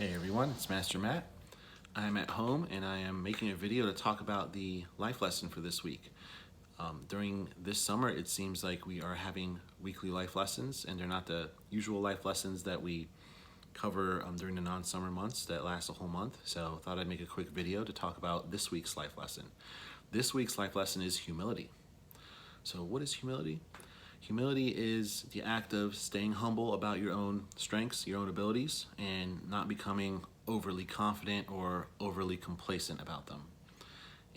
Hey everyone, it's Master Matt. I'm at home and I am making a video to talk about the life lesson for this week. During this summer, it seems like we are having weekly life lessons, and they're not the usual life lessons that we cover during the non-summer months that last a whole month. So I thought I'd make a quick video to talk about this week's life lesson. This week's life lesson is humility. So what is humility? Humility is the act of staying humble about your own strengths, your own abilities, and not becoming overly confident or overly complacent about them.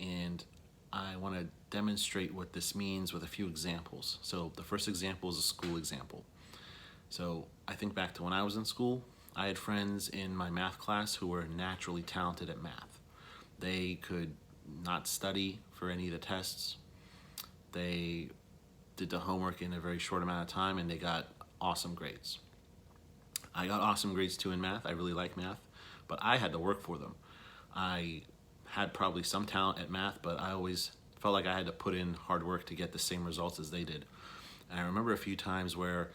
And I want to demonstrate what this means with a few examples. So the first example is a school example. So I think back to when I was in school. I had friends in my math class who were naturally talented at math. They could not study for any of the tests. They did the homework in a very short amount of time and they got awesome grades. I got awesome grades too in math. I really like math, but I had to work for them. I had probably some talent at math, but I always felt like I had to put in hard work to get the same results as they did. And I remember a few times where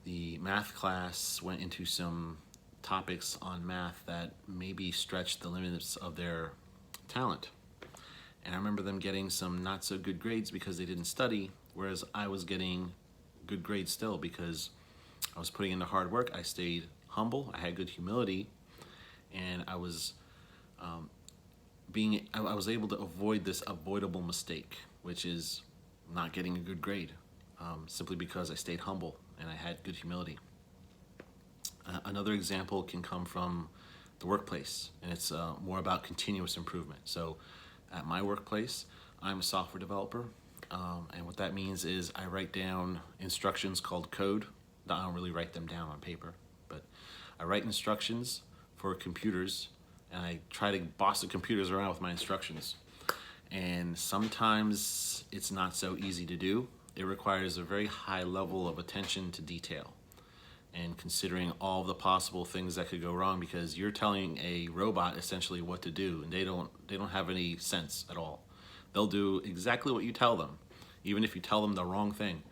the math class went into some topics on math that maybe stretched the limits of their talent. And I remember them getting some not so good grades because they didn't study, whereas I was getting good grades still because I was putting in the hard work. I stayed humble, I had good humility, and I was able to avoid this avoidable mistake, which is not getting a good grade, simply because I stayed humble and I had good humility. Another example can come from the workplace, and it's more about continuous improvement. So at my workplace, I'm a software developer, and what that means is I write down instructions called code. I don't really write them down on paper, but I write instructions for computers, and I try to boss the computers around with my instructions. And sometimes it's not so easy to do. It requires a very high level of attention to detail and considering all the possible things that could go wrong, because you're telling a robot essentially what to do, and they don't have any sense at all. They'll do exactly what you tell them, even if you tell them the wrong thing.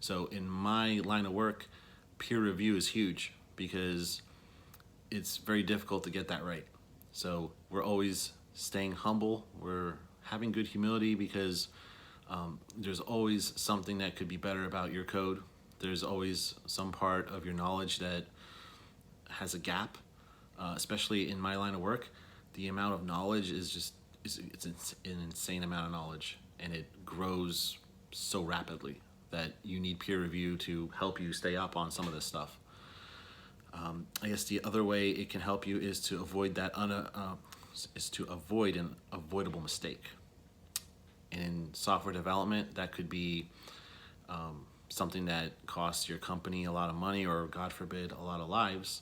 So in my line of work, peer review is huge because it's very difficult to get that right. So we're always staying humble. We're having good humility because there's always something that could be better about your code. There's always some part of your knowledge that has a gap, especially in my line of work. The amount of knowledge is just, it's an insane amount of knowledge, and it grows so rapidly that you need peer review to help you stay up on some of this stuff. I guess the other way it can help you is to avoid an avoidable mistake. And in software development, that could be something that costs your company a lot of money, or God forbid, a lot of lives.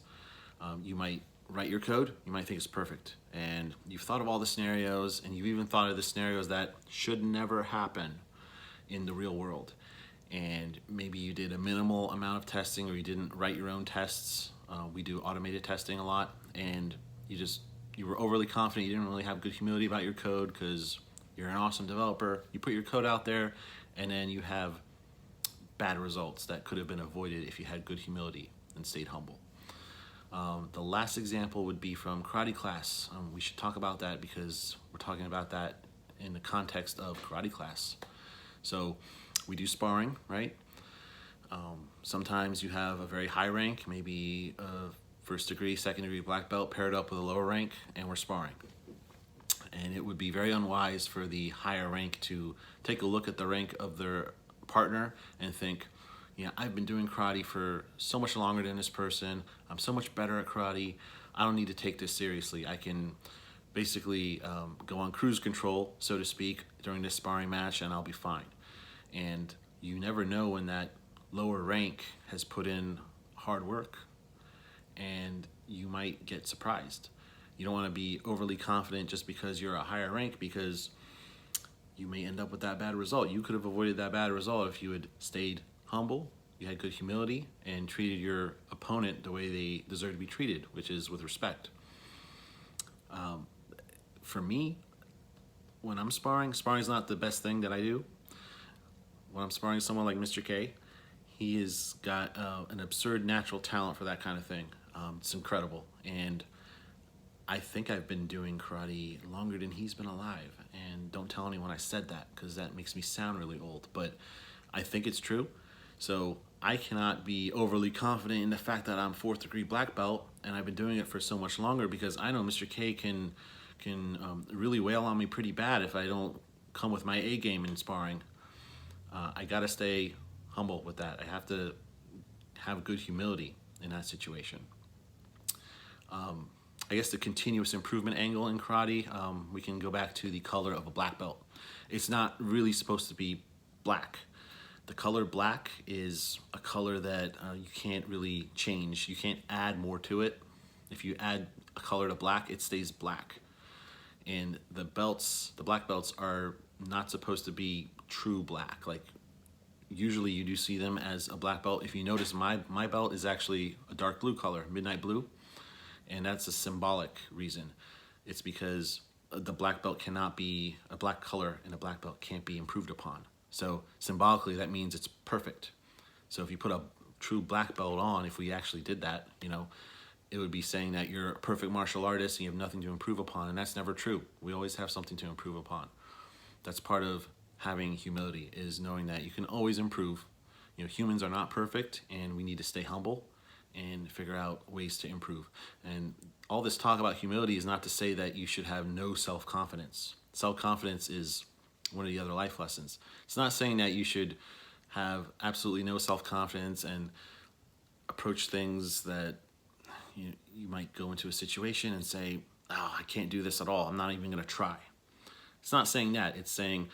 You might write your code, you might think it's perfect, and you've thought of all the scenarios, and you've even thought of the scenarios that should never happen in the real world. And maybe you did a minimal amount of testing, or you didn't write your own tests. We do automated testing a lot, and you were overly confident. You didn't really have good humility about your code because you're an awesome developer. You put your code out there, and then you have bad results that could have been avoided if you had good humility and stayed humble. The last example would be from karate class. We should talk about that because we're talking about that in the context of karate class. So we do sparring, right? Sometimes you have a very high rank, maybe a first degree, second degree black belt paired up with a lower rank, and we're sparring. And it would be very unwise for the higher rank to take a look at the rank of their partner and think, yeah, I've been doing karate for so much longer than this person. I'm so much better at karate. I don't need to take this seriously. I can basically go on cruise control, so to speak, during this sparring match, and I'll be fine. And you never know when that lower rank has put in hard work, and you might get surprised. You don't want to be overly confident just because you're a higher rank, because you may end up with that bad result. You could have avoided that bad result if you had stayed humble, you had good humility, and treated your opponent the way they deserve to be treated, which is with respect. For me, when I'm sparring is not the best thing that I do. When I'm sparring someone like Mr. K, he has got an absurd natural talent for that kind of thing. It's incredible. And I think I've been doing karate longer than he's been alive. And don't tell anyone I said that, because that makes me sound really old. But I think it's true. So I cannot be overly confident in the fact that I'm 4th degree black belt and I've been doing it for so much longer, because I know Mr. K can really wail on me pretty bad if I don't come with my A game in sparring. I gotta stay humble with that. I have to have good humility in that situation. I guess the continuous improvement angle in karate, we can go back to the color of a black belt. It's not really supposed to be black. The color black is a color that you can't really change. You can't add more to it. If you add a color to black, it stays black. And the black belts are not supposed to be true black. Like, usually you do see them as a black belt. If you notice, my belt is actually a dark blue color, midnight blue. And that's a symbolic reason. It's because the black belt cannot be, a black color in a black belt can't be improved upon. So symbolically, that means it's perfect. So if you put a true black belt on, if we actually did that, it would be saying that you're a perfect martial artist and you have nothing to improve upon, and that's never true. We always have something to improve upon. That's part of having humility, is knowing that you can always improve. Humans are not perfect, and we need to stay humble and figure out ways to improve. And all this talk about humility is not to say that you should have no self-confidence. Self-confidence is one of the other life lessons. It's not saying that you should have absolutely no self-confidence and approach things that you might go into a situation and say, oh, I can't do this at all. I'm not even gonna try. It's not saying that. It's saying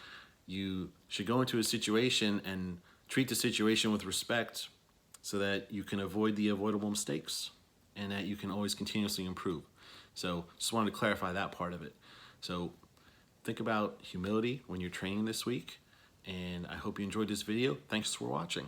you should go into a situation and treat the situation with respect, so that you can avoid the avoidable mistakes and that you can always continuously improve. So just wanted to clarify that part of it. So think about humility when you're training this week, and I hope you enjoyed this video. Thanks for watching.